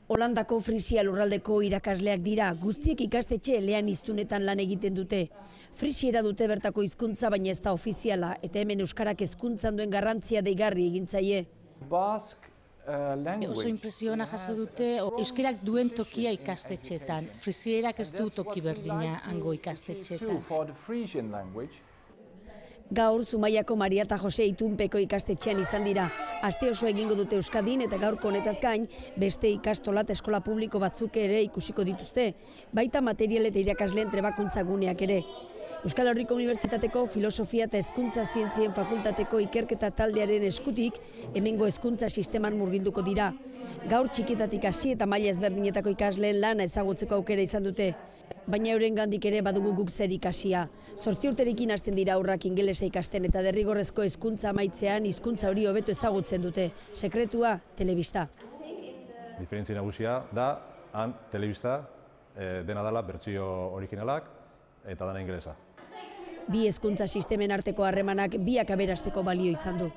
Holandako Frisia lurraldeko irakasleak dira, guztiek ikastetxe elean hiztunetan lan egiten dute. Frisiera dute bertako hizkuntza, baina ez da ofiziala, eta hemen euskarak hezkuntzan duen garrantzia deigarri egintzaie. Oso impresiona jaso dute euskarak duen tokia ikastetxeetan. Frisierak ez du toki berdina hango ikastetxeetan. Gaur, Zumaiako Maria eta Jose Itunpeko ikastetxean izan dira. Aste oso egingo dute Euskadin eta gaurko honetaz gain, beste ikastolat eskola publiko batzuk ere ikusiko dituzte, baita material eta irakasleen trebakuntza guneak ere. Euskal Herriko Unibertsitateko Filosofia eta Hezkuntza Zientzien Fakultateko ikerketa taldearen eskutik, hemengo hezkuntza sisteman murgilduko dira. Gaur txikitatik hasi eta maila ezberdinetako ikasleen lana ezagutzeko aukera izan dute. Baina eurengandik ere badugu guk zer ikasia. 8 urterekin hasten dira aurrak ingelesa ikasten eta derrigorrezko hezkuntza amaitzean hizkuntza hori hobeto ezagutzen dute. Sekretua, telebista. Diferentzia nagusia da, han telebista dena dela bertsio originalak eta dena ingelesa. Bi hezkuntza sistemen arteko harremanak biak aberasteko balio izan du.